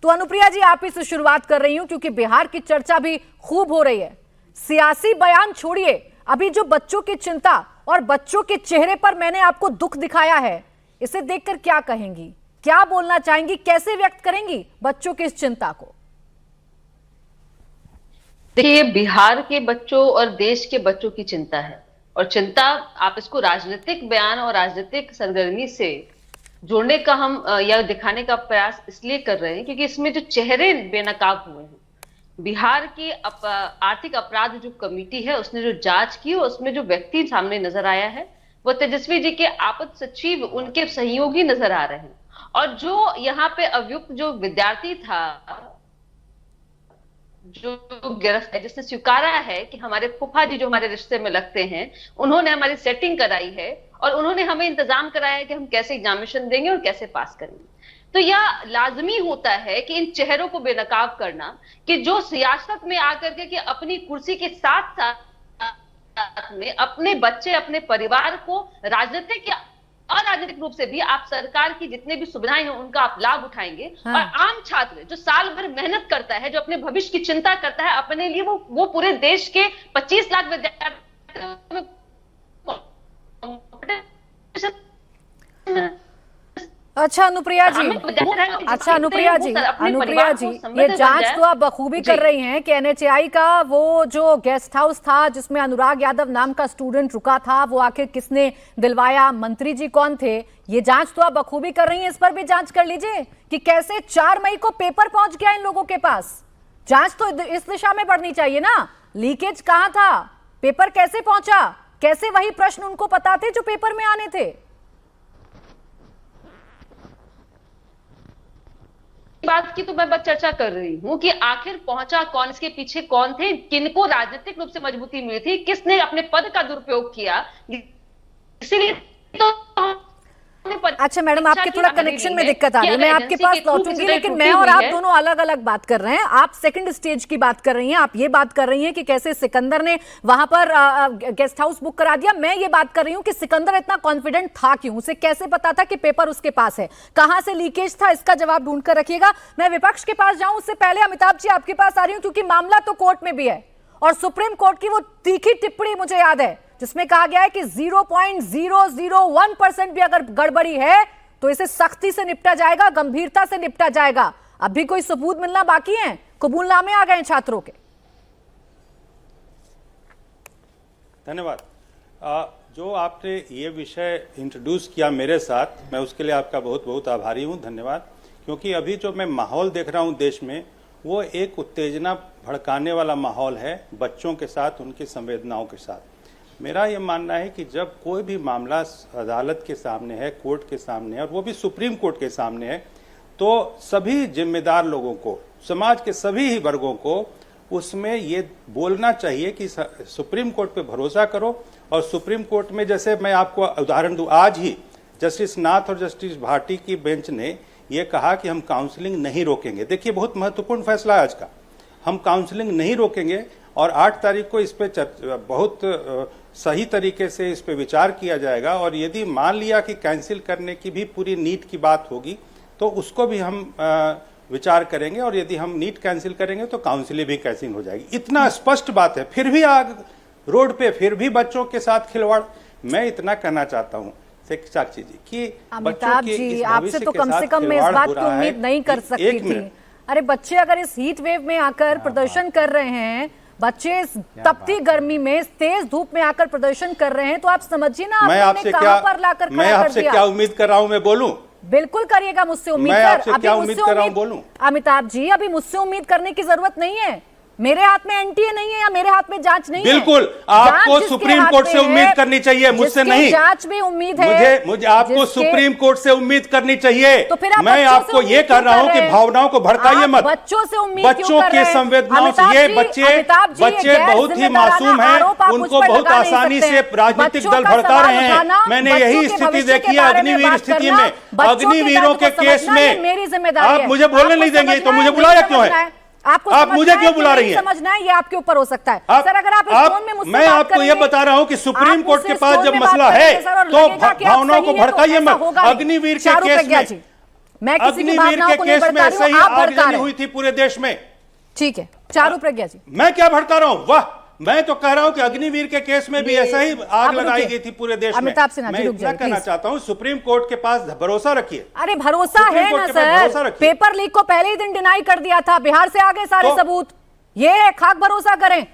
तो अनुप्रिया जी, आप ही से शुरुआत कर रही हूं क्योंकि बिहार की चर्चा भी खूब हो रही है। सियासी बयान छोड़िए, अभी जो बच्चों की चिंता और बच्चों के चेहरे पर मैंने आपको दुख दिखाया है, इसे देखकर क्या कहेंगी, क्या बोलना चाहेंगी, कैसे व्यक्त करेंगी बच्चों की इस चिंता को? देखिए, बिहार के बच्चों और देश के बच्चों की चिंता है, और चिंता आप इसको राजनीतिक बयान और राजनीतिक सरगर्मी से जोड़ने का हम या दिखाने का प्रयास इसलिए कर रहे हैं क्योंकि इसमें जो चेहरे बेनकाब हुए हैं, बिहार की आर्थिक अपराध जो कमेटी है उसने जो जांच की और उसमें जो व्यक्ति सामने नजर आया है वो तेजस्वी जी के आपात सचिव, उनके सहयोगी नजर आ रहे हैं। और जो यहाँ पे अभियुक्त जो विद्यार्थी था, जो गिरफ्तार है, जिसने स्वीकारा है कि हमारे फूफा जी जो हमारे रिश्ते में लगते हैं, उन्होंने हमारी सेटिंग कराई है और उन्होंने हमें इंतजाम कराया है कि हम कैसे एग्जामिनेशन देंगे और कैसे पास करेंगे। तो यह लाजमी होता है कि इन चेहरों को बेनकाब करना, कि जो सियासत में आकर के कि अपनी कुर्सी के साथ साथ में अपने बच्चे, अपने परिवार को राजनीतिक या अराजनीतिक रूप से भी आप सरकार की जितने भी सुविधाएं हैं उनका आप लाभ उठाएंगे। हाँ। और आम छात्र जो साल भर मेहनत करता है, जो अपने भविष्य की चिंता करता है अपने लिए, वो पूरे देश के 25 लाख विद्यार्थियों में। अच्छा अनुप्रिया जी, ये जांच तो आप बखूबी कर रही हैं कि एनएचएआई का वो जो गेस्ट हाउस था जिसमें अनुराग यादव नाम का स्टूडेंट रुका था, वो आखिर किसने दिलवाया, मंत्री जी कौन थे, ये जांच तो आप बखूबी कर रही हैं। इस पर भी जांच कर लीजिए कि कैसे 4 मई को पेपर पहुंच गया इन लोगों के पास। जांच तो इस दिशा में बढ़नी चाहिए ना, लीकेज कहां था, पेपर कैसे पहुंचा, कैसे वही प्रश्न उनको पता थे जो पेपर में आने थे। बात की तो मैं बस चर्चा कर रही हूं कि आखिर पहुंचा कौन, इसके पीछे कौन थे, किनको राजनीतिक रूप से मजबूती मिली थी, किसने अपने पद का दुरुपयोग किया, इसीलिए तो। अच्छा मैडम, आपके थोड़ा कनेक्शन में दिक्कत आ रही है, मैं आपके पास लौटूंगी, लेकिन मैं और आप दोनों अलग अलग बात कर रहे हैं। आप सेकंड स्टेज की बात कर रही हैं, आप ये बात कर रही हैं कि कैसे सिकंदर ने वहां पर गेस्ट हाउस बुक करा दिया। मैं ये बात कर रही हूं कि सिकंदर इतना कॉन्फिडेंट था क्यों, उसे कैसे पता था कि पेपर उसके पास है, कहां से लीकेज था, इसका जवाब ढूंढ कर रखिएगा। मैं विपक्ष के पास जाऊं उससे पहले अमिताभ जी आपके पास आ रही हूं, क्योंकि मामला तो कोर्ट में भी है और सुप्रीम कोर्ट की वो तीखी टिप्पणी मुझे याद है जिसमें कहा गया है कि 0.001% भी अगर गड़बड़ी है तो इसे सख्ती से निपटा जाएगा, गंभीरता से निपटा जाएगा। अभी कोई सबूत मिलना बाकी है, कबूलनामे आ गए हैं छात्रों के। धन्यवाद। जो आपने ये विषय इंट्रोड्यूस किया मेरे साथ, मैं उसके लिए आपका बहुत बहुत आभारी हूँ, धन्यवाद। क्योंकि अभी जो मैं माहौल देख रहा हूँ देश में, वो एक उत्तेजना भड़काने वाला माहौल है बच्चों के साथ, उनकी संवेदनाओं के साथ। मेरा ये मानना है कि जब कोई भी मामला अदालत के सामने है, कोर्ट के सामने है, और वो भी सुप्रीम कोर्ट के सामने है, तो सभी जिम्मेदार लोगों को, समाज के सभी ही वर्गों को उसमें ये बोलना चाहिए कि सुप्रीम कोर्ट पे भरोसा करो। और सुप्रीम कोर्ट में, जैसे मैं आपको उदाहरण दूं, आज ही जस्टिस नाथ और जस्टिस भाटी की बेंच ने ये कहा कि हम काउंसलिंग नहीं रोकेंगे। देखिए, बहुत महत्वपूर्ण फैसला है आज का, हम काउंसलिंग नहीं रोकेंगे और 8 तारीख को इस पे बहुत सही तरीके से इस पे विचार किया जाएगा। और यदि मान लिया कि कैंसिल करने की भी पूरी नीट की बात होगी तो उसको भी हम विचार करेंगे, और यदि हम नीट कैंसिल करेंगे तो काउंसिलिंग भी कैंसिल हो जाएगी। इतना स्पष्ट बात है, फिर भी आग रोड पे, फिर भी बच्चों के साथ खिलवाड़। मैं इतना कहना चाहता हूँ साक्षी जी कि अमिताभ जी, आपसे तो कम से कम मैं इस बात की उम्मीद नहीं कर सकती थी। अरे बच्चे अगर इस हीट वेव में आकर प्रदर्शन कर रहे हैं, बच्चे इस तपती गर्मी में, इस तेज धूप में आकर प्रदर्शन कर रहे हैं, तो आप समझिए ना, मैं आपसे क्या उम्मीद कर रहा हूं, मैं बोलूं? बिल्कुल करिएगा मुझसे उम्मीद। मैं आपसे क्या उम्मीद कर रहा हूं, बोलूं? अमिताभ जी, अभी मुझसे उम्मीद करने की जरूरत नहीं है। मेरे हाथ में एनटीए नहीं है या मेरे हाथ में जांच नहीं है। बिल्कुल, आपको सुप्रीम कोर्ट से उम्मीद करनी चाहिए, मुझसे नहीं। जांच में उम्मीद है, मुझे आपको सुप्रीम कोर्ट से उम्मीद करनी चाहिए। तो फिर मैं आपको ये कह रहा हूं कि भावनाओं को भड़काइए मत। बच्चों से उम्मीद, बच्चों के संवेदनाओं से, ये बच्चे बहुत ही मासूम हैं, उनको बहुत आसानी से राजनीतिक दल भड़का रहे हैं। मैंने यही स्थिति देखी है अग्निवीर स्थिति में, अग्निवीरों के केस में। मेरी जिम्मेदारी, आप मुझे बोलने नहीं देंगे तो मुझे बुलाया क्यों है? आप मुझे क्यों बुला रही हैं? समझना है, ये आपके ऊपर हो सकता है। सर, अगर आप इस फोन में मुझसे मैं आपको ये बता रहा हूं कि सुप्रीम कोर्ट के पास जब मसला है तो भावनाओं को भड़काइए मत। अग्निवीर के केस में मैं किसी की अग्निवीर भावनाओं के को नहीं केस में भड़का रही ऐसे हूं, ही आप भड़का आगजनी रहे हुई हैं। थी पूरे देश में। ठीक है, चारू प्रज्ञा जी। मैं क्या भड़का रहा हूं? वाह, मैं तो कह रहा हूं कि अग्निवीर के केस में भी ऐसा ही आग अब लगाई रुकिए। गई थी पूरे देश में। अमिताभ सिन्हा जी, मैं रुक इतना जाइए, कहना प्लीज। चाहता हूं, सुप्रीम कोर्ट के पास भरोसा रखिए। अरे भरोसा सुप्रीम है कोर्ट ना के पास भरोसा सर, रखिए। पेपर लीक को पहले ही दिन डिनाई कर दिया था, बिहार से आगे सारे तो- सबूत, ये है खाक भरोसा करें।